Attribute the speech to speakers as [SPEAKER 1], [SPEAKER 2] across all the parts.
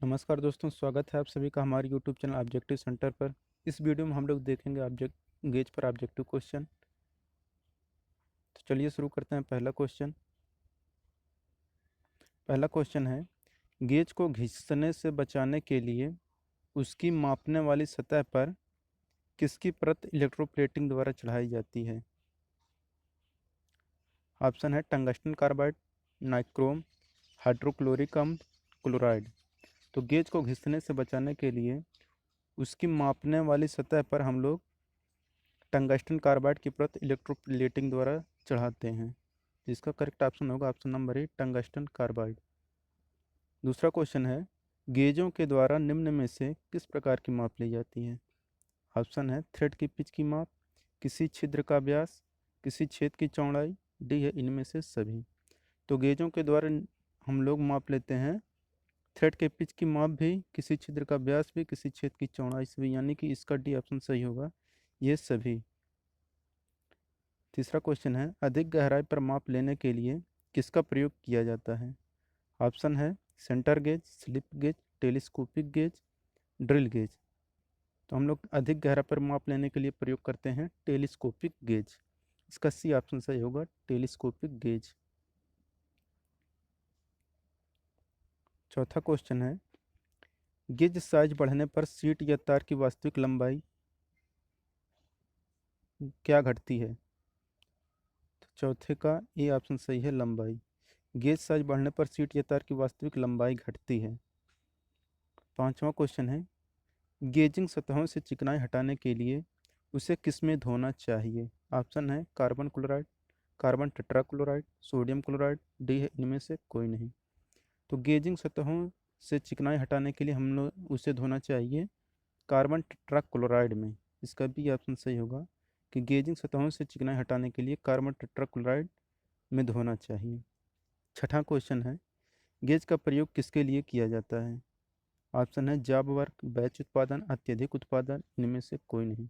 [SPEAKER 1] नमस्कार दोस्तों, स्वागत है आप सभी का हमारे यूट्यूब चैनल ऑब्जेक्टिव सेंटर पर। इस वीडियो में हम लोग देखेंगे ऑब्जेक्ट गेज पर ऑब्जेक्टिव क्वेश्चन। तो चलिए शुरू करते हैं। पहला क्वेश्चन है, गेज को घिसने से बचाने के लिए उसकी मापने वाली सतह पर किसकी परत इलेक्ट्रोप्लेटिंग द्वारा चढ़ाई जाती है? ऑप्शन है टंगस्टन कार्बाइड, नाइक्रोम, हाइड्रोक्लोरिक अम्ल, क्लोराइड। तो गेज को घिसने से बचाने के लिए उसकी मापने वाली सतह पर हम लोग टंगस्टन कार्बाइड की परत इलेक्ट्रोप्लेटिंग द्वारा चढ़ाते हैं, जिसका करेक्ट ऑप्शन होगा option number A, tungsten carbide. दूसरा क्वेश्चन है, गेजों के द्वारा निम्न में से किस प्रकार की माप ली जाती है? ऑप्शन है थ्रेड की पिच की माप, किसी छिद्र का व्यास, किसी छेद की चौड़ाई, डी है इनमें से सभी। तो गेजों के द्वारा हम लोग माप लेते हैं थ्रेड के पिच की माप भी, किसी छिद्र का व्यास भी, किसी छेद की चौड़ाई से भी, यानी कि इसका डी ऑप्शन सही होगा, ये सभी। तीसरा क्वेश्चन है, अधिक गहराई पर माप लेने के लिए किसका प्रयोग किया जाता है? ऑप्शन है centre gauge, slip gauge, telescopic gauge, drill gauge. तो हम लोग अधिक गहराई पर माप लेने के लिए प्रयोग करते हैं टेलीस्कोपिक गेज। इसका सी ऑप्शन सही होगा, टेलीस्कोपिक गेज। चौथा क्वेश्चन है, गेज साइज बढ़ने पर सीट या तार की वास्तविक लंबाई क्या घटती है? तो चौथे का ए ऑप्शन सही है, लंबाई। गेज साइज बढ़ने पर सीट या तार की वास्तविक लंबाई घटती है। पांचवा क्वेश्चन है, गेजिंग सतहों से चिकनाई हटाने के लिए उसे किसमें धोना चाहिए? ऑप्शन है carbon chloride, carbon tetrachloride, sodium chloride, D है इनमें से कोई नहीं। तो गेजिंग सतहों से चिकनाई हटाने के लिए हम लोग उसे धोना चाहिए कार्बन टेट्राक्लोराइड में। इसका भी ऑप्शन सही होगा कि गेजिंग सतहों से चिकनाई हटाने के लिए कार्बन टेट्राक्लोराइड में धोना चाहिए। छठा क्वेश्चन है, गेज का प्रयोग किसके लिए किया जाता है? ऑप्शन है जॉब वर्क, बैच उत्पादन, अत्यधिक उत्पादन, इनमें से कोई नहीं।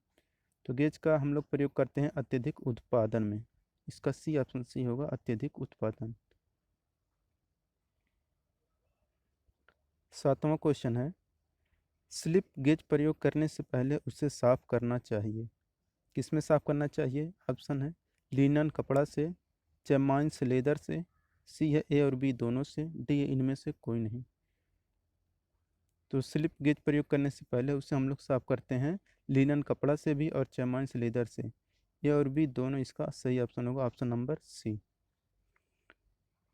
[SPEAKER 1] तो गेज का हम लोग प्रयोग करते हैं अत्यधिक उत्पादन में। इसका सी ऑप्शन सी होगा, अत्यधिक उत्पादन। सातवां क्वेश्चन है, स्लिप गेज प्रयोग करने से पहले उसे साफ करना चाहिए। किसमें साफ करना चाहिए? ऑप्शन है लिनन कपड़ा से, चेमाइन से, लेदर से, सी है ए और बी दोनों से, डी है इनमें से कोई नहीं। तो स्लिप गेज प्रयोग करने से पहले उसे हम लोग साफ करते हैं लिनन कपड़ा से भी और चेमाइन से, लेदर से। ए और बी दोनों इसका सही ऑप्शन होगा, ऑप्शन नंबर सी।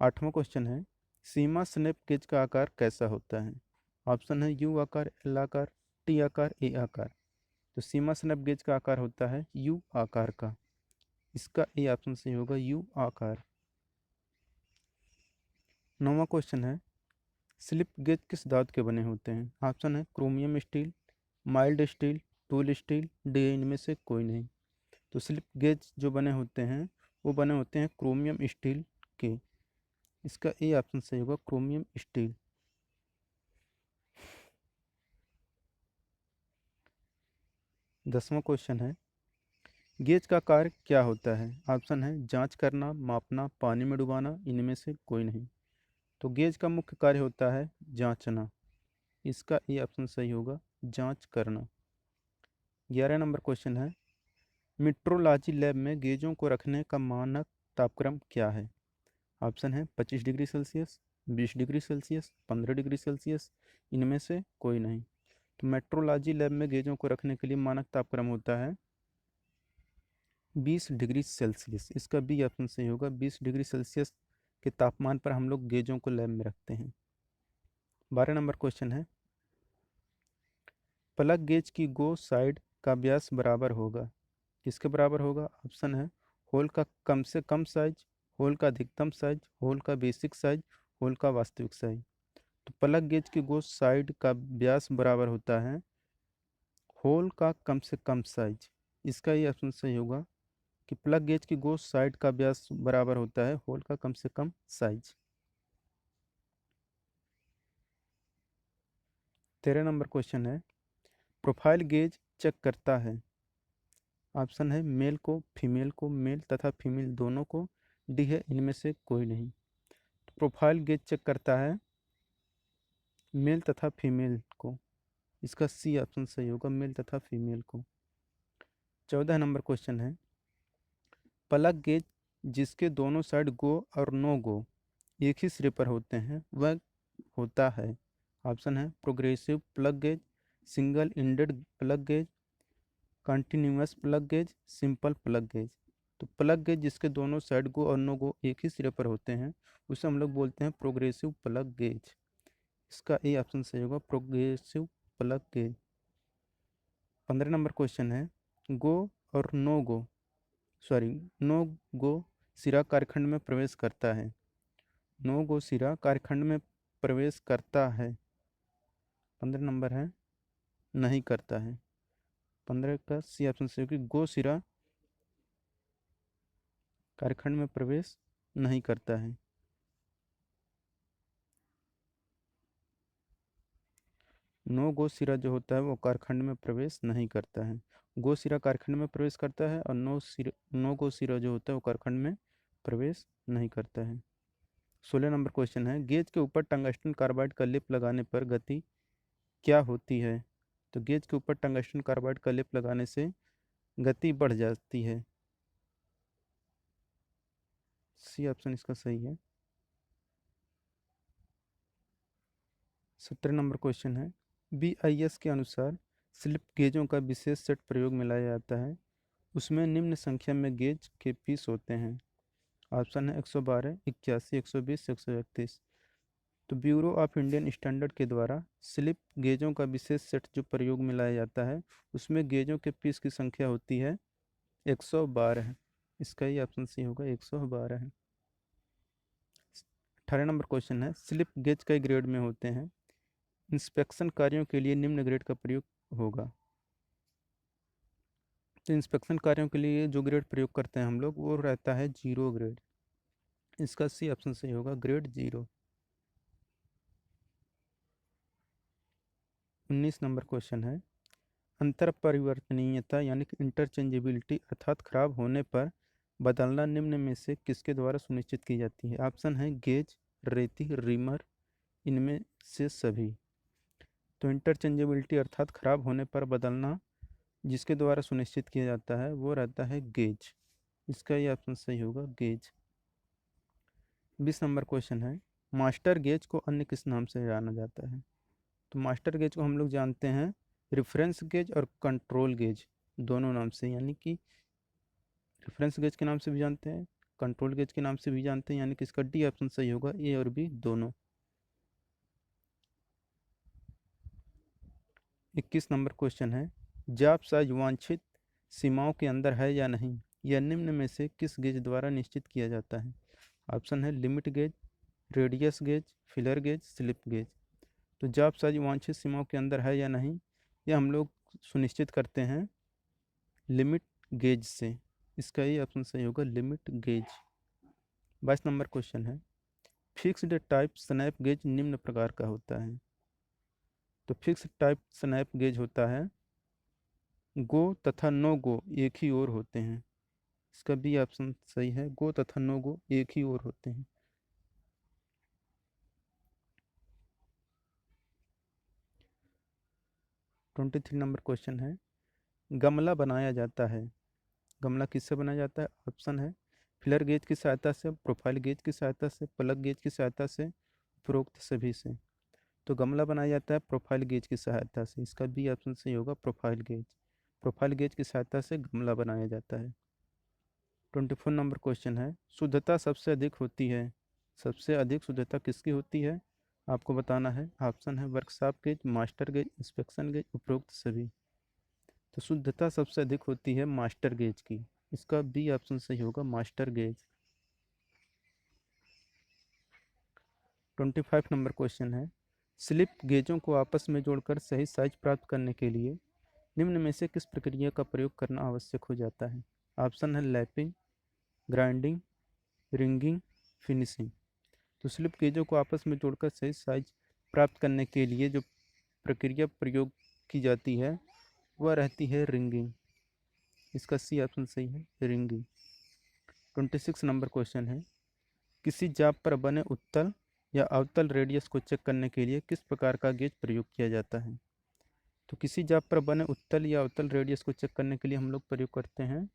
[SPEAKER 1] आठवां क्वेश्चन है, सीमा स्नैप गेज का आकार कैसा होता है? ऑप्शन है यू आकार, एल आकार, टी आकार, ए आकार। तो सीमा स्नैप गेज का आकार होता है यू आकार का। इसका ए ऑप्शन सही होगा, यू आकार। नौवां क्वेश्चन है, स्लिप गेज किस धातु के बने होते हैं? ऑप्शन है chromium steel, mild steel, tool steel, D इनमें से कोई नहीं। तो स्लिप गेज जो बने होते हैं वो बने होते हैं क्रोमियम स्टील के। इसका ए ऑप्शन सही होगा, क्रोमियम स्टील। 10वां क्वेश्चन है, गेज का कार्य क्या होता है? ऑप्शन है जांच करना, मापना, पानी में डुबाना, इनमें से कोई नहीं। तो गेज का मुख्य कार्य होता है जांचना। इसका ए ऑप्शन सही होगा, जांच करना। 11 नंबर क्वेश्चन है, मेट्रोलॉजी लैब में गेजों को रखने का मानक तापक्रम क्या है? ऑप्शन है 25 degree Celsius, 20 degree Celsius, 15 degree Celsius, इनमें से कोई नहीं। तो मेट्रोलॉजी लैब में गेजों को रखने के लिए मानक तापक्रम होता है 20 डिग्री सेल्सियस। इसका बी ऑप्शन सही होगा, 20 डिग्री सेल्सियस के तापमान पर हम लोग गेजों को लैब में रखते हैं। 12 नंबर क्वेश्चन है, प्लग गेज की गो साइड का व्यास बराबर होगा, किसके बराबर होगा? ऑप्शन है होल का कम से कम साइज, होल का अधिकतम साइज, होल का बेसिक साइज, होल का वास्तविक साइज। तो प्लग गेज की गो साइड का व्यास बराबर होता है होल का कम से कम साइज। इसका ये ऑप्शन सही होगा कि प्लग गेज की गो साइड का व्यास बराबर होता है होल का कम से कम साइज। 13 नंबर क्वेश्चन है, प्रोफाइल गेज चेक करता है। ऑप्शन है मेल को, फीमेल को, मेल तथा फीमेल दोनों को, डी है इनमें से कोई नहीं। तो प्रोफाइल गेज चेक करता है मेल तथा फीमेल को। इसका सी ऑप्शन सही होगा, मेल तथा फीमेल को। 14 नंबर क्वेश्चन है, प्लग गेज जिसके दोनों साइड गो और नो गो एक ही सिरे पर होते हैं वह होता है। ऑप्शन है progressive plug gauge, single ended plug gauge, continuous plug gauge, simple plug gauge. तो प्लग गेज जिसके दोनों साइड गो और नो गो एक ही सिरे पर होते हैं उसे हम लोग बोलते हैं प्रोग्रेसिव प्लग गेज। इसका ए ऑप्शन सही होगा, progressive plug gauge. 15 number question है, गो और नो गो सॉरी नो गो सिरा कार्यखंड में प्रवेश करता है। नो गो सिरा कार्यखंड में प्रवेश करता है। 15 नंबर है नहीं करता है। 15 का सी ऑप्शन सही होगी, गो सिरा कार्यखंड में प्रवेश नहीं करता है। नो गो सिरा जो होता है वो कारखंड में प्रवेश नहीं करता है। गो सिरा कारखंड में प्रवेश करता है और नो गो सिरा जो होता है वो कारखंड में प्रवेश नहीं करता है। 16 नंबर क्वेश्चन है, गेज के ऊपर टंगस्टन कार्बाइड का लेप लगाने पर गति क्या होती है। तो गेज के ऊपर टंगस्टन कार्बाइड का लेप लगाने से गति बढ़ जाती है। सी ऑप्शन इसका सही है। 17 नंबर क्वेश्चन है, BIS के अनुसार स्लिप गेजों का विशेष सेट प्रयोग में लाया जाता है, उसमें निम्न संख्या में गेज के पीस होते हैं। ऑप्शन है 112, 81, 120, 131। तो ब्यूरो ऑफ इंडियन स्टैंडर्ड के द्वारा स्लिप गेजों का विशेष सेट जो प्रयोग में लाया जाता है उसमें गेजों के पीस की संख्या होती है 112। इसका ही ऑप्शन सी होगा, 112 है। 18 नंबर क्वेश्चन है, स्लिप गेज कई ग्रेड में होते हैं, इंस्पेक्शन कार्यों के लिए निम्न ग्रेड का प्रयोग होगा। तो इंस्पेक्शन कार्यों के लिए जो ग्रेड प्रयोग करते हैं हम लोग वो रहता है 0 ग्रेड। इसका सी ऑप्शन सही होगा, ग्रेड 0। 19 नंबर क्वेश्चन है, अंतर परिवर्तनीयता यानी कि इंटरचेंजेबिलिटी अर्थात खराब होने पर बदलना निम्न में से किसके द्वारा सुनिश्चित की जाती है। ऑप्शन है गेज, रेती, रीमर, इनमें से सभी। तो इंटरचेंजेबिलिटी अर्थात खराब होने पर बदलना जिसके द्वारा सुनिश्चित किया जाता है वो रहता है गेज। इसका ये ऑप्शन सही होगा, गेज। 20 नंबर क्वेश्चन है, मास्टर गेज को अन्य किस नाम से जाना जाता है। तो मास्टर गेज को हम लोग जानते हैं रेफरेंस गेज और कंट्रोल गेज दोनों नाम से, यानी कि रेफरेंस गेज के नाम से भी जानते हैं, कंट्रोल गेज के नाम से भी जानते हैं, यानी कि इसका डी ऑप्शन सही होगा, ए और बी दोनों। 21 नंबर क्वेश्चन है, जाप साइज वांछित सीमाओं के अंदर है या नहीं, यह निम्न में से किस गेज द्वारा निश्चित किया जाता है। ऑप्शन है limit gauge, radius gauge, filler gauge, slip gauge. तो जाप साइज वांछित सीमाओं के अंदर है या नहीं यह हम लोग सुनिश्चित करते हैं लिमिट गेज से। इसका ये ऑप्शन सही होगा, लिमिट गेज। 22 नंबर क्वेश्चन है, फिक्स्ड टाइप स्नैप गेज निम्न प्रकार का होता है। तो फिक्स टाइप स्नैप गेज होता है गो तथा नो गो एक ही ओर होते हैं। इसका बी ऑप्शन सही है, गो तथा नो गो एक ही ओर होते हैं। 23 नंबर क्वेश्चन है, गमला बनाया जाता है, गमला किससे बनाया जाता है। ऑप्शन है फिलर गेज की सहायता से, प्रोफाइल गेज की सहायता से, प्लग गेज की सहायता से, उपरोक्त सभी से। तो गमला बनाया जाता है प्रोफाइल गेज की सहायता से। इसका बी ऑप्शन सही होगा, प्रोफाइल गेज। प्रोफाइल गेज की सहायता से गमला बनाया जाता है। 24 नंबर क्वेश्चन है, शुद्धता सबसे अधिक होती है, सबसे अधिक शुद्धता किसकी होती है आपको बताना है। ऑप्शन है workshop gauge, master gauge, inspection gauge, उपरोक्त सभी। तो शुद्धता सबसे अधिक होती है मास्टर गेज की। इसका बी ऑप्शन सही होगा, मास्टर गेज। 25 नंबर क्वेश्चन है, स्लिप गेजों को आपस में जोड़कर सही साइज प्राप्त करने के लिए निम्न में से किस प्रक्रिया का प्रयोग करना आवश्यक हो जाता है। ऑप्शन है लैपिंग, ग्राइंडिंग, रिंगिंग, फिनिशिंग। तो स्लिप गेजों को आपस में जोड़कर सही साइज प्राप्त करने के लिए जो प्रक्रिया प्रयोग की जाती है वह रहती है रिंगिंग। इसका सी ऑप्शन सही है, रिंगिंग। 26 नंबर क्वेश्चन है, किसी जाप पर बने उत्तल या अवतल रेडियस को चेक करने के लिए किस प्रकार का गेज प्रयोग किया जाता है? तो किसी चाप पर बने उत्तल या अवतल रेडियस को चेक करने के लिए हम लोग प्रयोग करते हैं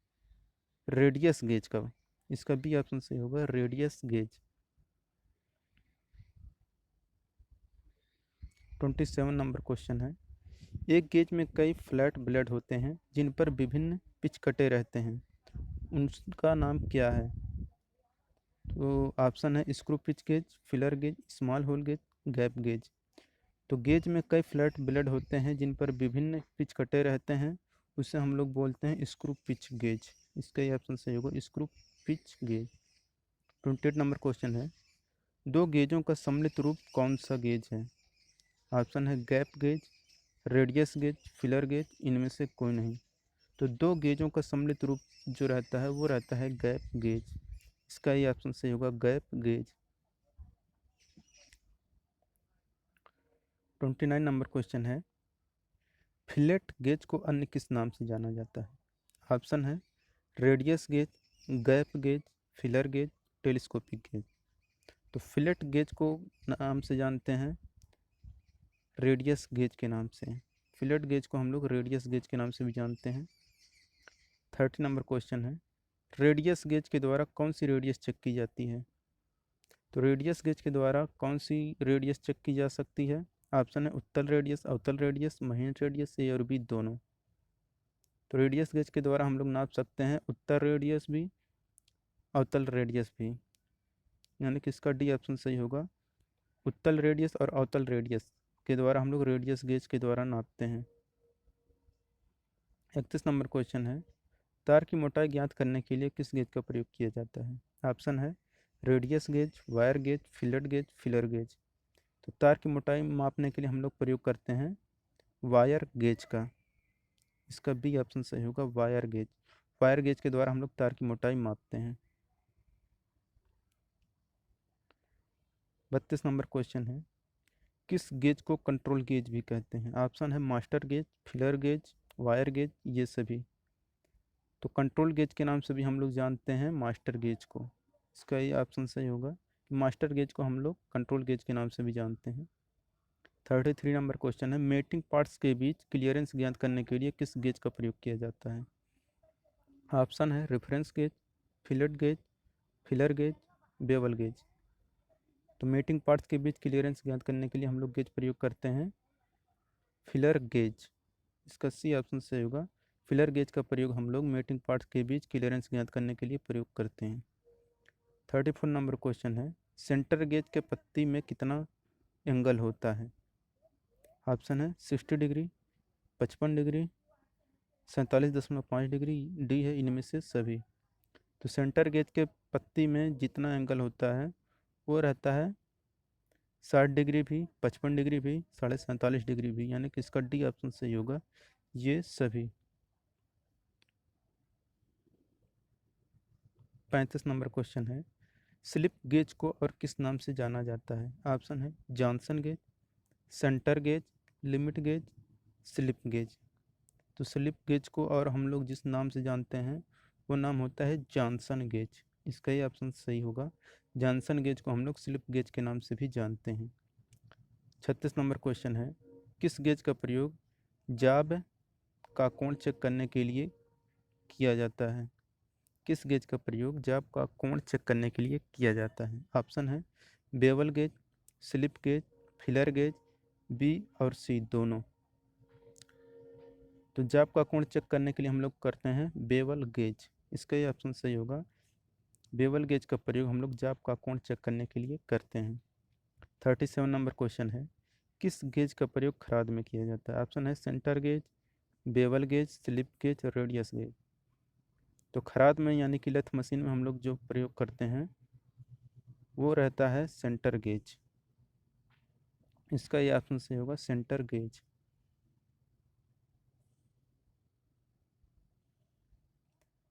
[SPEAKER 1] रेडियस गेज का। इसका बी ऑप्शन सही होगा, रेडियस गेज। 27 नंबर क्वेश्चन है, एक गेज में कई फ्लैट ब्लेड होते हैं जिन पर विभिन्न पिच कटे रहते हैं, उनका नाम क्या है? तो ऑप्शन है screw pitch gauge, filler gauge, small hole gauge, gap gauge. तो गेज में कई फ्लैट ब्लेड होते हैं जिन पर विभिन्न पिच कटे रहते हैं, उसे हम लोग बोलते हैं स्क्रू पिच गेज। इसका ये ऑप्शन सही होगा, screw pitch gauge. 28 number question है, दो गेजों का सम्मिलित रूप कौन सा गेज है? ऑप्शन है gap gauge, radius gauge, filler gauge, इनमें से कोई नहीं। तो दो गेजों का सम्मिलित रूप जो रहता है वो रहता है गैप गेज। इसका ये ऑप्शन सही होगा, गैप गेज। 29 नंबर क्वेश्चन है, फिलेट गेज को अन्य किस नाम से जाना जाता है? ऑप्शन है radius gauge, gap gauge, filler gauge, telescopic gauge. तो फिलेट गेज को नाम से जानते हैं रेडियस गेज के नाम से। फिलेट गेज को हम लोग रेडियस गेज के नाम से भी जानते हैं। 30 नंबर क्वेश्चन है, रेडियस गेज के द्वारा कौन सी रेडियस चेक की जाती है? तो रेडियस गेज के द्वारा कौन सी रेडियस चेक की जा सकती है? ऑप्शन है उत्तल रेडियस, अवतल रेडियस, महीन रेडियस, ए और बी दोनों। तो रेडियस गेज के द्वारा हम लोग नाप सकते हैं उत्तल रेडियस भी, अवतल रेडियस भी, यानी कि इसका डी ऑप्शन सही होगा, उत्तल रेडियस और अवतल रेडियस के द्वारा हम लोग रेडियस गेज के द्वारा नापते हैं। 31 नंबर क्वेश्चन है, तार की मोटाई ज्ञात करने के लिए किस गेज का प्रयोग किया जाता है? ऑप्शन है radius gauge, wire gauge, fillet gauge, filler gauge. तो तार की मोटाई मापने के लिए हम लोग प्रयोग करते हैं वायर गेज का। इसका बी ऑप्शन सही होगा, वायर गेज। वायर गेज के द्वारा हम लोग तार की मोटाई मापते हैं। 32 नंबर क्वेश्चन है, किस गेज को कंट्रोल गेज भी कहते हैं? ऑप्शन है master gauge, filler gauge, wire gauge, ये सभी। तो कंट्रोल गेज के नाम से भी हम लोग जानते हैं मास्टर गेज को। इसका ये ऑप्शन सही होगा, मास्टर गेज को हम लोग कंट्रोल गेज के नाम से भी जानते हैं। 33 नंबर क्वेश्चन है, मेटिंग पार्ट्स के बीच क्लियरेंस ज्ञात करने के लिए किस गेज का प्रयोग किया जाता है? ऑप्शन है reference gauge, fillet gauge, filler gauge, bevel gauge. तो मेटिंग पार्ट्स के बीच क्लियरेंस ज्ञात करने के लिए हम लोग गेज प्रयोग करते हैं फिलर गेज। इसका सी ऑप्शन सही होगा, फिलर गेज का प्रयोग हम लोग मेटिंग पार्ट्स के बीच क्लियरेंस ज्ञात करने के लिए प्रयोग करते हैं। 34 नंबर क्वेश्चन है, सेंटर गेज के पत्ती में कितना एंगल होता है? ऑप्शन है 60 डिग्री, 55 डिग्री, 47.5 डिग्री, डी है इनमें से सभी। तो सेंटर गेज के पत्ती में जितना एंगल होता है वो रहता है 60 डिग्री भी, 55 डिग्री भी, 47.5 डिग्री भी, यानी कि इसका डी ऑप्शन सही होगा, ये सभी। 35 नंबर क्वेश्चन है, स्लिप गेज को और किस नाम से जाना जाता है? ऑप्शन है Johnson gauge, centre gauge, limit gauge, slip gauge. तो स्लिप गेज को और हम लोग जिस नाम से जानते हैं वो नाम होता है जॉनसन गेज। इसका ही ऑप्शन सही होगा, जॉनसन गेज को हम लोग स्लिप गेज के नाम से भी जानते हैं। 36 नंबर क्वेश्चन है, किस गेज का प्रयोग जाब का कोण चेक करने के लिए किया जाता है? किस गेज का प्रयोग जाब का कोण चेक करने के लिए किया जाता है? ऑप्शन है bevel gauge, slip gauge, filler gauge, B और सी दोनों। तो जाब का कोण चेक करने के लिए हम लोग करते हैं बेवल गेज। इसका ये ऑप्शन सही होगा, बेवल गेज का प्रयोग हम लोग जाब का कोण चेक करने के लिए करते हैं। 37 नंबर क्वेश्चन है, किस गेज का प्रयोग खराद में किया जाता है? ऑप्शन है centre gauge, bevel gauge, slip gauge और रेडियस गेज। तो खराद में यानी कि लेथ मशीन में हम लोग जो प्रयोग करते हैं वो रहता है सेंटर गेज। इसका ये ऑप्शन सही होगा, सेंटर गेज।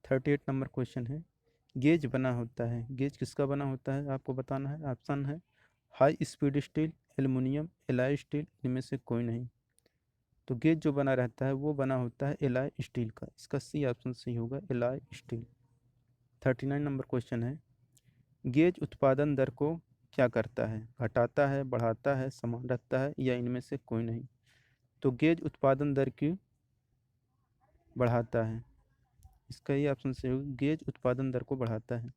[SPEAKER 1] 38 नंबर क्वेश्चन है, गेज बना होता है, गेज किसका बना होता है आपको बताना है। ऑप्शन है high speed steel, aluminium, alloy steel, इनमें से कोई नहीं। तो गेज जो बना रहता है वो बना होता है एलॉय स्टील का। इसका सी ऑप्शन सही होगा, एलॉय स्टील। 39 नंबर क्वेश्चन है, गेज उत्पादन दर को क्या करता है? घटाता है, बढ़ाता है, समान रखता है, या इनमें से कोई नहीं? तो गेज उत्पादन दर की बढ़ाता है। इसका ये ऑप्शन सही होगा, गेज उत्पादन दर को बढ़ाता है।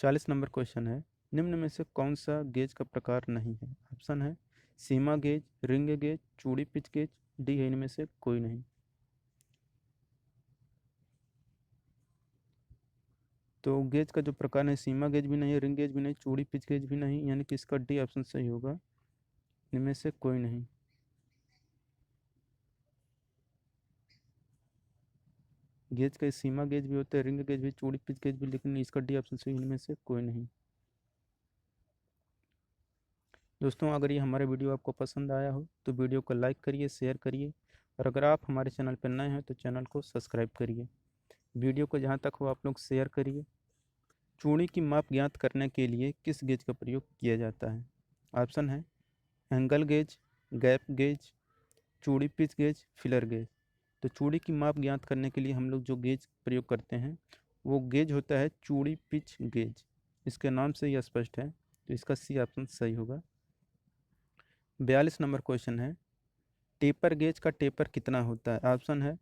[SPEAKER 1] 40 नंबर क्वेश्चन है, निम्न में से कौन सा गेज का प्रकार नहीं है? ऑप्शन है सीमा गेज, रिंग गेज, चूड़ी पिच गेज, डी है इनमें से कोई नहीं। तो गेज का जो प्रकार है, सीमा गेज भी नहीं है, रिंग गेज भी नहीं, चूड़ी पिच गेज भी नहीं, यानी कि इसका डी ऑप्शन सही होगा, इनमें से कोई नहीं। गेज का सीमा गेज भी होता है, रिंग गेज भी, चूड़ी पिच गेज भी, लेकिन इसका डी ऑप्शन सही, इनमें से कोई नहीं। दोस्तों, अगर ये हमारा वीडियो आपको पसंद आया हो तो वीडियो को लाइक करिए, शेयर करिए, और अगर आप हमारे चैनल पर नए हैं तो चैनल को सब्सक्राइब करिए। वीडियो को जहाँ तक हो आप लोग शेयर करिए। चूड़ी की माप ज्ञात करने के लिए किस गेज का प्रयोग किया जाता है? ऑप्शन है एंगल गेज, गैप गेज, चूड़ी पिच गेज, फिलर गेज। तो चूड़ी की माप ज्ञात करने के लिए हम लोग जो गेज प्रयोग करते हैं वो गेज होता है चूड़ी पिच गेज। इसके नाम से ही स्पष्ट है, तो इसका सी ऑप्शन सही होगा। 42 नंबर क्वेश्चन है, टेपर गेज का टेपर कितना होता है? ऑप्शन है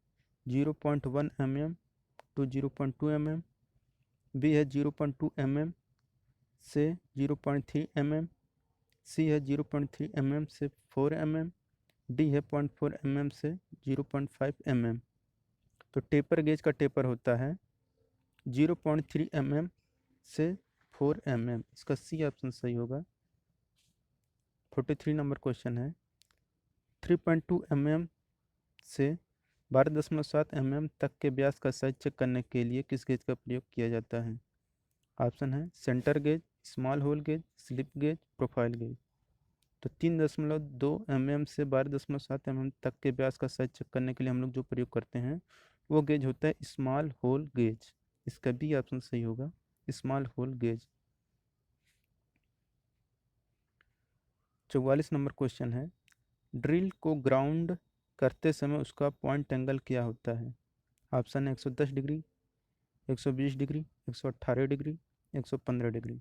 [SPEAKER 1] 0.1 mm टू 0.2 mm, बी है 0.2 mm से 0.3 mm, सी है 0.3 mm से 4 mm, डी है 0.4 mm से 0.5 mm। तो टेपर गेज का टेपर होता है 0.3 mm से 4 mm। इसका सी ऑप्शन सही होगा। 43 नंबर क्वेश्चन है, 3.2 mm से 12.7 mm तक के व्यास का साइज चेक करने के लिए किस गेज का प्रयोग किया जाता है? ऑप्शन है centre gauge, small hole gauge, slip gauge, profile gauge. तो 3.2 mm से 12.7 mm तक के व्यास का साइज चेक करने के लिए हम लोग जो प्रयोग करते हैं वो गेज होता है स्मॉल होल गेज। इसका बी ऑप्शन सही होगा, small hole gauge. 44 number question है, ड्रिल को ग्राउंड करते समय उसका पॉइंट एंगल क्या होता है? ऑप्शन है 110 डिग्री, 120 डिग्री, 118 डिग्री, 115 डिग्री।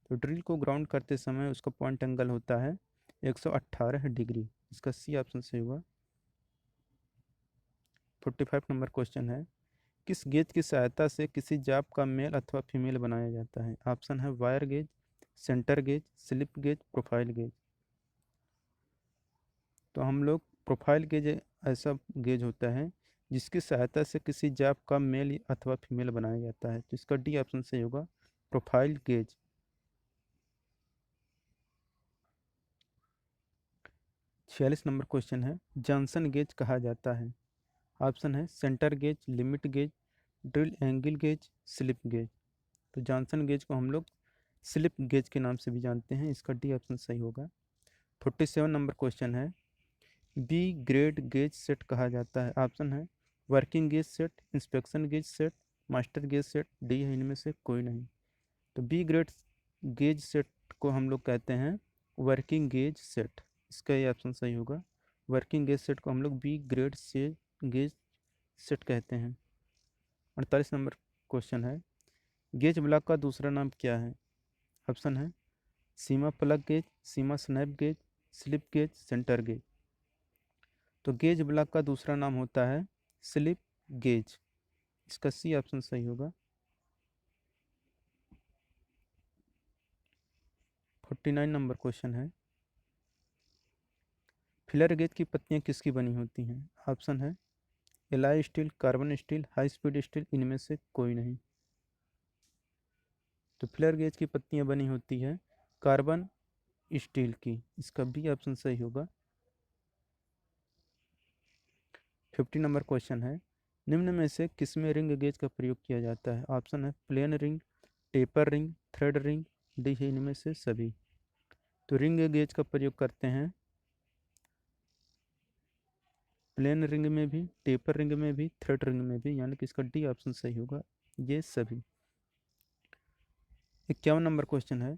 [SPEAKER 1] तो ड्रिल को ग्राउंड करते समय उसका पॉइंट एंगल होता है 118 डिग्री। इसका सी ऑप्शन सही होगा। 45 नंबर क्वेश्चन है, किस गेज की सहायता से किसी जाप का मेल अथवा फीमेल बनाया जाता है? ऑप्शन है wire gauge, centre gauge, slip gauge, profile gauge. तो हम लोग प्रोफाइल गेज ऐसा गेज होता है जिसकी सहायता से किसी जाप का मेल अथवा फीमेल बनाया जाता है, तो इसका डी ऑप्शन सही होगा, प्रोफाइल गेज। 46 नंबर क्वेश्चन है, जॉनसन गेज कहा जाता है? ऑप्शन है centre gauge, limit gauge, drill angle gauge, slip gauge. तो जॉनसन गेज को हम लोग स्लिप गेज के नाम से भी जानते हैं, इसका डी ऑप्शन सही होगा। 47 नंबर क्वेश्चन है, बी ग्रेड गेज सेट कहा जाता है? ऑप्शन है working gauge set, inspection gauge set, master gauge set, D है इनमें से कोई नहीं। तो बी ग्रेड गेज सेट को हम लोग कहते हैं वर्किंग गेज सेट। इसका ये ऑप्शन सही होगा, वर्किंग गेज सेट को हम लोग बी ग्रेड से गेज सेट कहते हैं। 48 नंबर क्वेश्चन है, गेज ब्लॉक का दूसरा नाम क्या है? ऑप्शन है सीमा प्लग गेज, सीमा snap gauge, slip gauge, centre gauge. तो गेज ब्लॉक का दूसरा नाम होता है स्लिप गेज। इसका सी ऑप्शन सही होगा। 49 नंबर क्वेश्चन है, फिलर गेज की पत्तियां किसकी बनी होती हैं? ऑप्शन है alloy steel, carbon steel, high speed steel, इनमें से कोई नहीं। तो फिलर गेज की पत्तियां बनी होती है कार्बन स्टील की। इसका बी ऑप्शन सही होगा। 50 नंबर क्वेश्चन है, निम्न में से किसमें रिंग गेज का प्रयोग किया जाता है? ऑप्शन है plain ring, taper ring, thread ring, D है इनमें से सभी। तो रिंग गेज का प्रयोग करते हैं प्लेन रिंग में भी, टेपर रिंग में भी, थ्रेड रिंग में भी, यानी कि इसका डी ऑप्शन सही होगा, ये सभी। 51 नंबर क्वेश्चन है,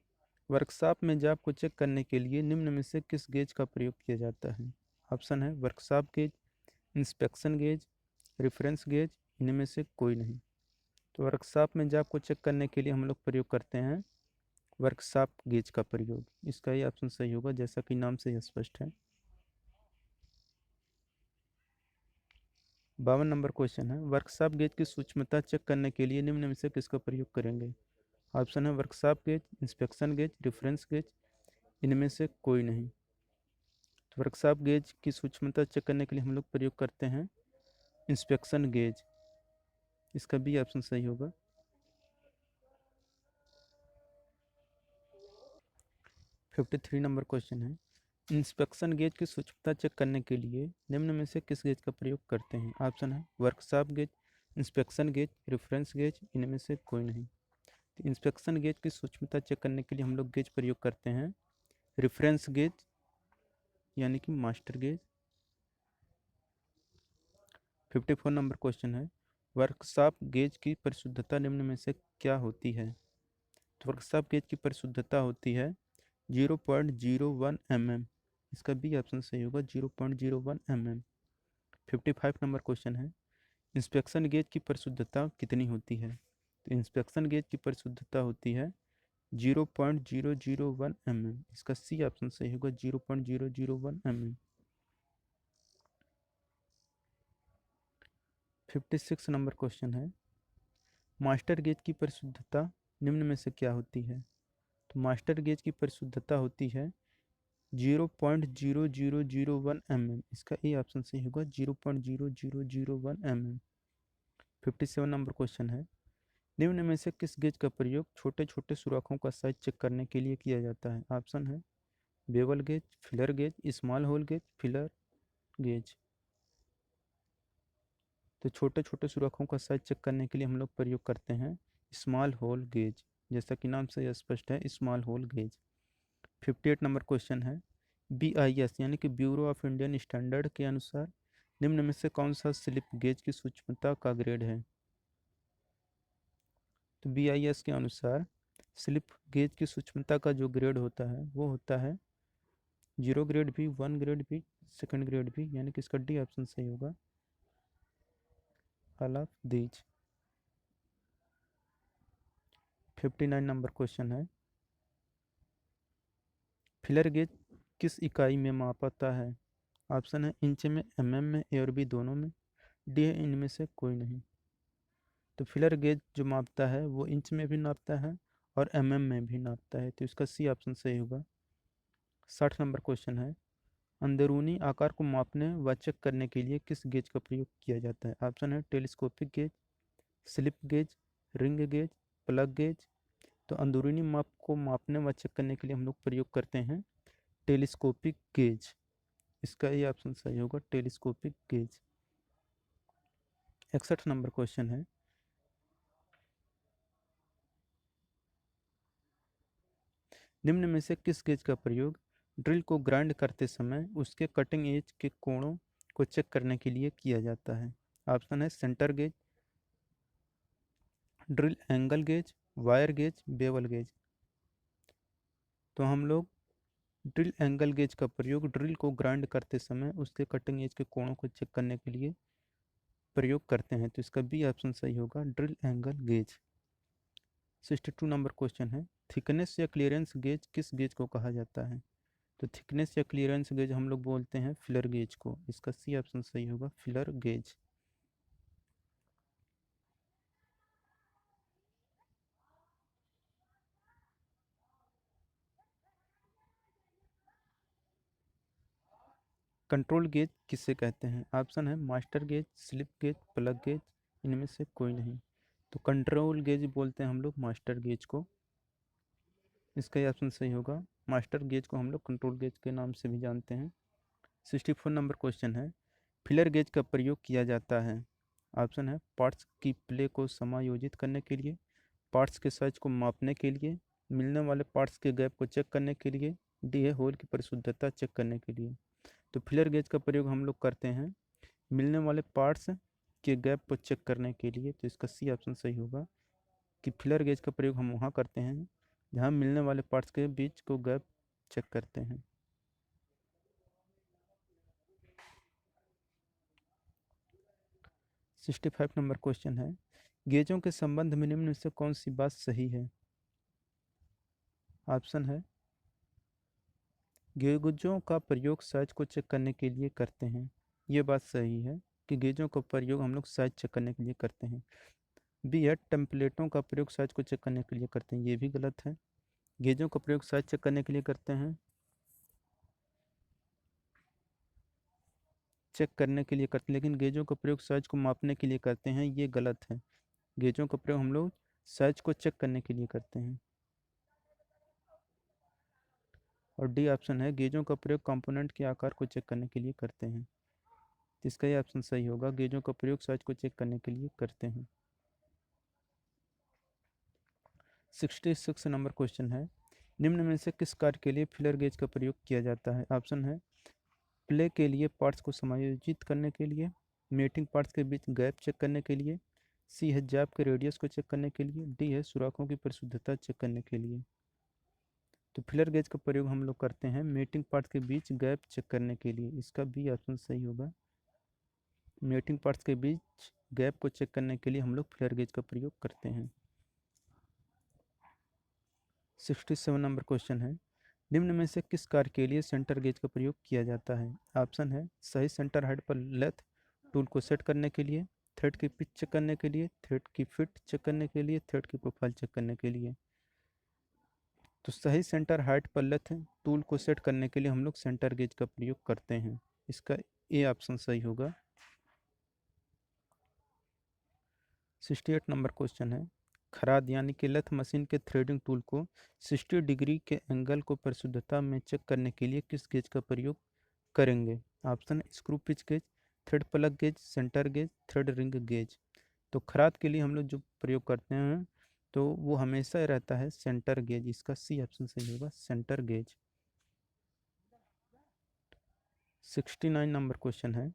[SPEAKER 1] वर्कशॉप में जाब को चेक करने के लिए निम्न में से किस गेज का प्रयोग किया जाता है? ऑप्शन है workshop gauge, inspection gauge, reference gauge, इनमें से कोई नहीं। तो वर्कशॉप में जाब को चेक करने के लिए हम लोग प्रयोग करते हैं वर्कशॉप गेज का प्रयोग, इसका ही ऑप्शन सही होगा, जैसा कि नाम से ही स्पष्ट है। 52 नंबर क्वेश्चन है, वर्कशॉप गेज की सूक्ष्मता चेक करने के लिए निम्न में से किसका प्रयोग करेंगे? ऑप्शन है workshop gauge, inspection gauge, reference gauge, इनमें से कोई नहीं। तो वर्कशॉप गेज की सूक्ष्मता चेक करने के लिए हम लोग प्रयोग करते हैं इंस्पेक्शन गेज, इसका भी ऑप्शन सही होगा। 53 नंबर क्वेश्चन है, इंस्पेक्शन गेज की सूक्ष्मता चेक करने के लिए निम्न में से किस गेज का प्रयोग करते हैं? ऑप्शन है workshop gauge, inspection gauge, reference gauge, इनमें से कोई नहीं। तो इंस्पेक्शन गेज की सूक्ष्मता चेक करने के लिए हम लोग गेज प्रयोग करते हैं रेफरेंस गेज, यानी कि मास्टर गेज। 54 नंबर क्वेश्चन है, वर्कशॉप गेज की परिशुद्धता निम्न में से क्या होती है? तो वर्कशॉप गेज की परिशुद्धता होती है 0.01 mm, इसका बी ऑप्शन सही होगा, 0.01 mm। 55 नंबर क्वेश्चन है, इंस्पेक्शन गेज की परिशुद्धता कितनी होती है? तो इंस्पेक्शन गेज की परिशुद्धता होती है 0.001 mm, इसका सी ऑप्शन सही होगा, 0.001 mm। 56 नंबर क्वेश्चन है, मास्टर गेज की परिशुद्धता निम्न में से क्या होती है? तो मास्टर गेज की परिशुद्धता होती है 0.0001 mm, इसका ए ऑप्शन सही होगा, 0.0001 mm। 57 नंबर क्वेश्चन है, निम्न में से किस गेज का प्रयोग छोटे छोटे सुराखों का साइज चेक करने के लिए किया जाता है? ऑप्शन है bevel gauge, filler gauge, small hole gauge, filler gauge. तो छोटे छोटे सुराखों का साइज चेक करने के लिए हम लोग प्रयोग करते हैं स्मॉल होल गेज, जैसा कि नाम से यह स्पष्ट है, small hole gauge. 58 number question है, BIS यानी कि ब्यूरो ऑफ इंडियन स्टैंडर्ड के अनुसार निम्न में से कौन सा स्लिप गेज की सूक्ष्मता का ग्रेड है? तो BIS के अनुसार स्लिप गेज की सूक्ष्मता का जो ग्रेड होता है वो होता है 0 ग्रेड भी, 1 ग्रेड भी, सेकंड ग्रेड भी, यानी कि इसका डी ऑप्शन सही होगा, all of these. 59 number question है, फिलर गेज किस इकाई में मापता है? ऑप्शन है इंच में, mm में, ए और बी दोनों में, डी है इनमें से कोई नहीं। तो फिलर गेज जो मापता है वो इंच में भी नापता है और में भी नापता है, तो इसका सी ऑप्शन सही होगा। 60 नंबर क्वेश्चन है, अंदरूनी आकार को मापने व चेक करने के लिए किस गेज का प्रयोग किया जाता है? ऑप्शन है telescopic gauge, slip gauge, ring gauge, plug gauge. तो अंदरूनी माप को मापने व चेक करने के लिए हम लोग प्रयोग करते हैं टेलीस्कोपिक गेज, इसका ये ऑप्शन सही होगा, टेलीस्कोपिक गेज। 61 नंबर क्वेश्चन है, निम्न में से किस गेज का प्रयोग ड्रिल को ग्राइंड करते समय उसके कटिंग एज के कोणों को चेक करने के लिए किया जाता है? ऑप्शन है centre gauge, drill angle gauge, wire gauge, bevel gauge. तो हम लोग ड्रिल एंगल गेज का प्रयोग ड्रिल को ग्राइंड करते समय उसके कटिंग एज के कोणों को चेक करने के लिए प्रयोग करते हैं, तो इसका बी ऑप्शन सही होगा, drill angle gauge. 62 number question है, थिकनेस या क्लियरेंस गेज किस गेज को कहा जाता है? तो थिकनेस या क्लियरेंस गेज हम लोग बोलते हैं फिलर गेज को, इसका सी ऑप्शन सही होगा, फिलर गेज। कंट्रोल गेज किससे कहते हैं? ऑप्शन है master gauge, slip gauge, plug gauge, इनमें से कोई नहीं। तो कंट्रोल गेज बोलते हैं हम लोग मास्टर गेज को, इसका ही ऑप्शन सही होगा, मास्टर गेज को हम लोग कंट्रोल गेज के नाम से भी जानते हैं। 64 नंबर क्वेश्चन है, फिलर गेज का प्रयोग किया जाता है? ऑप्शन है पार्ट्स की प्ले को समायोजित करने के लिए, पार्ट्स के साइज को मापने के लिए, मिलने वाले पार्ट्स के गैप को चेक करने के लिए, डी है होल की परिशुद्धता चेक करने के लिए। तो फिलर गेज का प्रयोग हम लोग करते हैं मिलने वाले पार्ट्स के गैप को चेक करने के लिए, तो इसका सी ऑप्शन सही होगा कि फिलर गेज का प्रयोग हम वहाँ करते हैं जहाँ मिलने वाले पार्ट्स के बीच को गैप चेक करते हैं। 65 नंबर क्वेश्चन है, गेजों के संबंध में निम्न में से कौन सी बात सही है? ऑप्शन है गेजों का प्रयोग साइज को चेक करने के लिए करते हैं। ये बात सही है कि गेजों का प्रयोग हम लोग साइज चेक करने के लिए करते हैं। बी है टेम्पलेटों का प्रयोग साइज को चेक करने के लिए करते हैं। ये भी गलत है। गेजों का प्रयोग साइज चेक करने के लिए करते हैं, चेक करने के लिए करते हैं, लेकिन गेजों का प्रयोग साइज को मापने के लिए करते हैं, ये गलत है। गेजों का प्रयोग हम लोग साइज को चेक करने के लिए करते हैं। और डी ऑप्शन है गेजों का प्रयोग कंपोनेंट के आकार को चेक करने के लिए करते हैं। तो इसका ये ऑप्शन सही होगा, गेजों का प्रयोग साइज को चेक करने के लिए करते हैं। 66 नंबर क्वेश्चन है, निम्न में से किस कार्य के लिए फिलर गेज का प्रयोग किया जाता है। ऑप्शन है प्ले के लिए, पार्ट्स को समायोजित करने के लिए, मेटिंग पार्ट्स के बीच गैप चेक करने के लिए, सी है जैब के रेडियस को चेक करने के लिए, डी है सुराखों की परिशुद्धता चेक करने के लिए। तो फिलर गेज का प्रयोग हम लोग करते हैं मेटिंग पार्ट्स के बीच गैप चेक करने के लिए। इसका बी ऑप्शन सही होगा। मेटिंग पार्ट्स के बीच गैप को चेक करने के लिए हम लोग फिलर गेज का प्रयोग करते हैं। 67 नंबर क्वेश्चन है, निम्न में से किस कार्य के लिए सेंटर गेज का प्रयोग किया जाता है। ऑप्शन है सही सेंटर हेड पर लेथ टूल को सेट करने के लिए, थ्रेड की पिच चेक करने के लिए, थ्रेड की फिट चेक करने के लिए, थ्रेड की प्रोफाइल चेक करने के लिए। तो सही सेंटर हाइट पर लेथ टूल को सेट करने के लिए हम लोग सेंटर गेज का प्रयोग करते हैं। इसका ए ऑप्शन सही होगा। 68 नंबर क्वेश्चन है, खराद यानी कि लेथ मशीन के थ्रेडिंग टूल को 60 डिग्री के एंगल को परिशुद्धता में चेक करने के लिए किस गेज का प्रयोग करेंगे। ऑप्शन है screw pitch gauge, thread plug gauge, centre gauge, thread ring gauge. तो खराद के लिए हम लोग जो प्रयोग करते हैं तो वो हमेशा रहता है सेंटर गेज। इसका सी ऑप्शन सही होगा, सेंटर गेज। 69 नंबर क्वेश्चन है,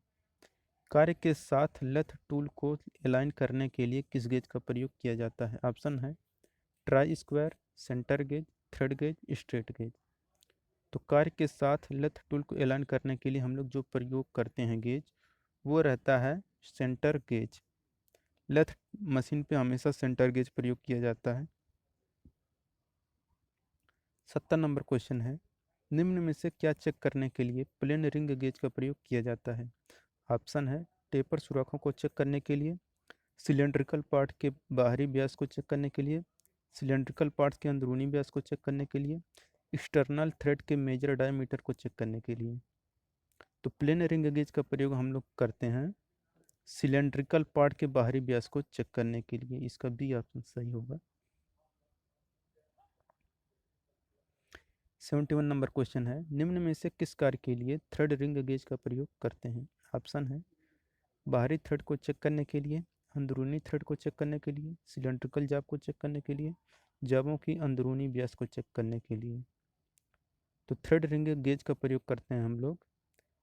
[SPEAKER 1] कार्य के साथ लेथ टूल को अलाइन करने के लिए किस गेज का प्रयोग किया जाता है। ऑप्शन है try square, centre gauge, thread gauge, straight gauge. तो कार्य के साथ लेथ टूल को अलाइन करने के लिए हम लोग जो प्रयोग करते हैं गेज वो रहता है सेंटर गेज। लेथ मशीन पे हमेशा सेंटर गेज प्रयोग किया जाता है। 70 नंबर क्वेश्चन है, निम्न में से क्या चेक करने के लिए प्लेन रिंग गेज का प्रयोग किया जाता है। ऑप्शन है टेपर सुराखों को चेक करने के लिए, सिलेंड्रिकल पार्ट के बाहरी व्यास को चेक करने के लिए, सिलेंड्रिकल पार्ट्स के अंदरूनी व्यास को चेक करने के लिए, एक्सटर्नल थ्रेड के मेजर डायमीटर को चेक करने के लिए। तो प्लेन रिंग गेज का प्रयोग हम लोग करते हैं सिलेंड्रिकल पार्ट के बाहरी व्यास को चेक करने के लिए। इसका बी ऑप्शन सही होगा। 71 नंबर क्वेश्चन है, निम्न में से किस कार्य के लिए थ्रेड रिंग गेज का प्रयोग करते हैं। ऑप्शन है बाहरी थ्रेड को चेक करने के लिए, अंदरूनी थ्रेड को चेक करने के लिए, सिलेंड्रिकल जाब को चेक करने के लिए, जाबों की अंदरूनी व्यास को चेक करने के लिए। तो थ्रेड रिंग गेज का प्रयोग करते हैं हम लोग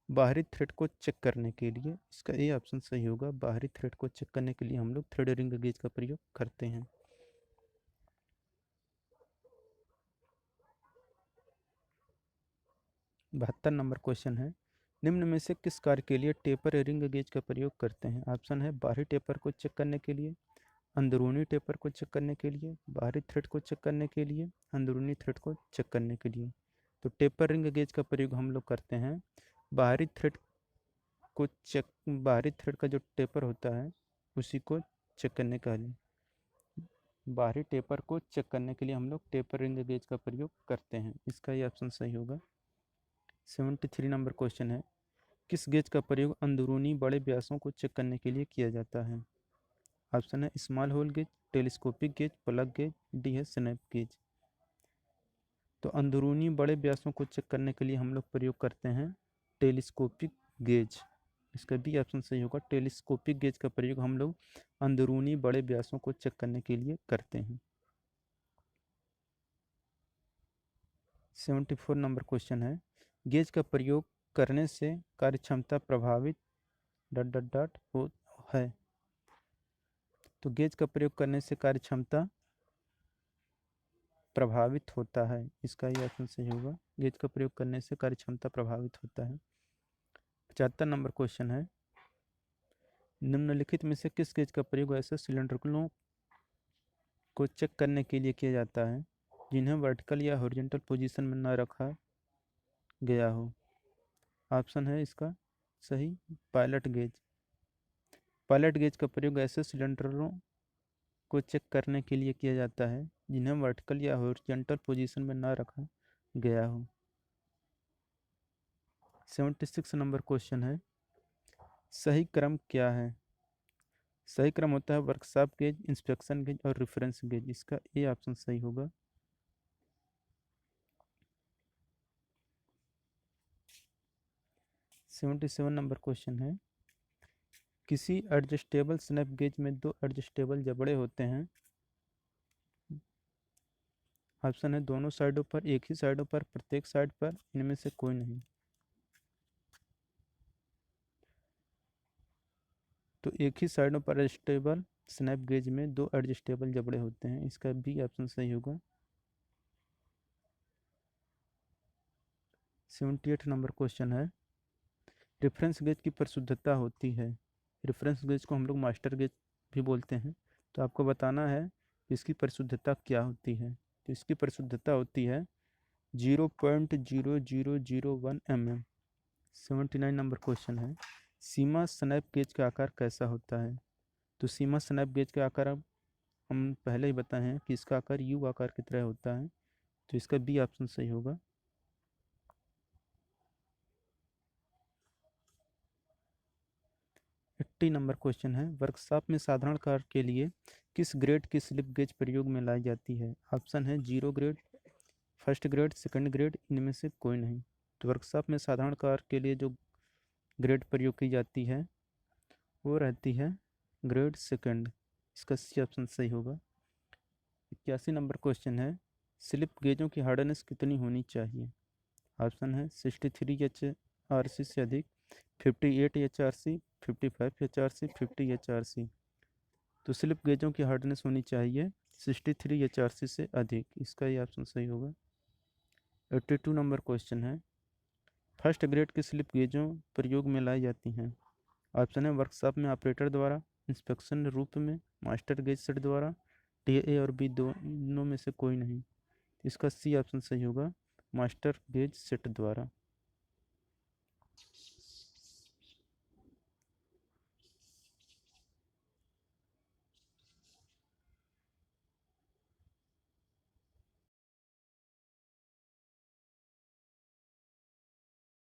[SPEAKER 1] बाहरी थ्रेड को चेक करने के लिए। इसका ए ऑप्शन सही होगा, बाहरी थ्रेड को चेक करने के लिए हम लोग थ्रेड रिंग गेज का प्रयोग करते हैं। 72 नंबर क्वेश्चन है, निम्न में से किस कार्य के लिए टेपर रिंग गेज का प्रयोग करते हैं। ऑप्शन है बाहरी टेपर को चेक करने के लिए, अंदरूनी टेपर को चेक करने के लिए, बाहरी थ्रेड को चेक करने के लिए, अंदरूनी थ्रेड को चेक करने के लिए। तो टेपर रिंग गेज का प्रयोग हम लोग करते हैं बाहरी थ्रेड को चेक, बाहरी थ्रेड का जो टेपर होता है उसी को चेक करने के लिए, बाहरी टेपर को चेक करने के लिए हम लोग टेपर रिंग गेज का प्रयोग करते हैं। इसका ये ऑप्शन सही होगा। 73 नंबर क्वेश्चन है, किस गेज का प्रयोग अंदरूनी बड़े व्यासों को चेक करने के लिए किया जाता है। ऑप्शन है small hole gauge, telescopic gauge, plug gauge, D है स्नैप गेज। तो अंदरूनी बड़े व्यासों को चेक करने के लिए हम लोग प्रयोग करते हैं टेलीस्कोपिक गेज। इसका बी ऑप्शन सही होगा, टेलीस्कोपिक गेज का प्रयोग हम लोग अंदरूनी बड़े व्यासों को चेक करने के लिए करते हैं। 74 नंबर क्वेश्चन है, गेज का प्रयोग करने से कार्यक्षमता प्रभावित डॉट डॉट डॉट हो है। तो गेज का प्रयोग करने से कार्यक्षमता प्रभावित होता है। इसका ये ऑप्शन सही होगा, गेज का प्रयोग करने से कार्यक्षमता प्रभावित होता है। 75 नंबर क्वेश्चन है, निम्नलिखित में से किस गेज का प्रयोग ऐसे सिलेंडरों को चेक करने के लिए किया जाता है। जिन्हें वर्टिकल या हॉरिजॉन्टल पोजीशन में न रखा गया हो। ऑप्शन है इसका सही पायलट गेज। पायलट गेज का प्रयोग ऐसे सिलेंडरों को चेक करने के लिए किया जाता है जिन्हें वर्टिकल या हॉरिजॉन्टल पोजीशन में न रखा गया हो। 76 नंबर क्वेश्चन है, सही क्रम क्या है? सही क्रम होता है वर्कशॉप गेज, इंस्पेक्शन गेज और रेफरेंस गेज। इसका ए ऑप्शन सही होगा। 77 नंबर क्वेश्चन है, किसी एडजस्टेबल स्नैप गेज में दो एडजस्टेबल जबड़े होते हैं। ऑप्शन है दोनों साइडों पर, एक ही साइडों पर, प्रत्येक साइड पर, इनमें से कोई नहीं। तो एक ही साइडों पर एडजस्टेबल स्नैप गेज में दो एडजस्टेबल जबड़े होते हैं। इसका बी ऑप्शन सही होगा। 78 नंबर क्वेश्चन है, रेफरेंस गेज की परिशुद्धता होती है। रेफरेंस गेज को हम लोग मास्टर गेज भी बोलते हैं। तो आपको बताना है इसकी परिशुद्धता क्या होती है। तो इसकी परिशुद्धता होती है 0.0001 mm। 79 नंबर क्वेश्चन है, सीमा स्नैप गेज का आकार कैसा होता है? तो सीमा स्नैप गेज का आकार अब हम पहले ही बताए हैं कि इसका आकार यू आकार की तरह होता है। तो इसका बी ऑप्शन सही होगा। 80 नंबर क्वेश्चन है, वर्कशॉप में साधारण कार के लिए किस ग्रेड की स्लिप गेज प्रयोग में लाई जाती है? ऑप्शन है 0 grade, first grade, second grade, इनमें से कोई नहीं। तो वर्कशॉप में साधारण कार के लिए जो ग्रेड प्रयोग की जाती है वो रहती है ग्रेड सेकंड। इसका सी ऑप्शन सही होगा। 81 नंबर क्वेश्चन है, स्लिप गेजों की हार्डनेस कितनी होनी चाहिए? ऑप्शन है 63 एच आर सी से अधिक, 58 H R C, 55 H R C, 50 H R C. तो स्लिप गेजों की हार्डनेस होनी चाहिए 63 एच आर सी से अधिक। इसका ही ऑप्शन सही होगा। 82 नंबर क्वेश्चन है, फर्स्ट ग्रेड की स्लिप गेजों प्रयोग में लाई जाती हैं। ऑप्शन है वर्कशॉप में ऑपरेटर द्वारा, इंस्पेक्शन रूप में, मास्टर गेज सेट द्वारा, टी ए और बी दोनों में से कोई नहीं। इसका सी ऑप्शन सही होगा, मास्टर गेज सेट द्वारा।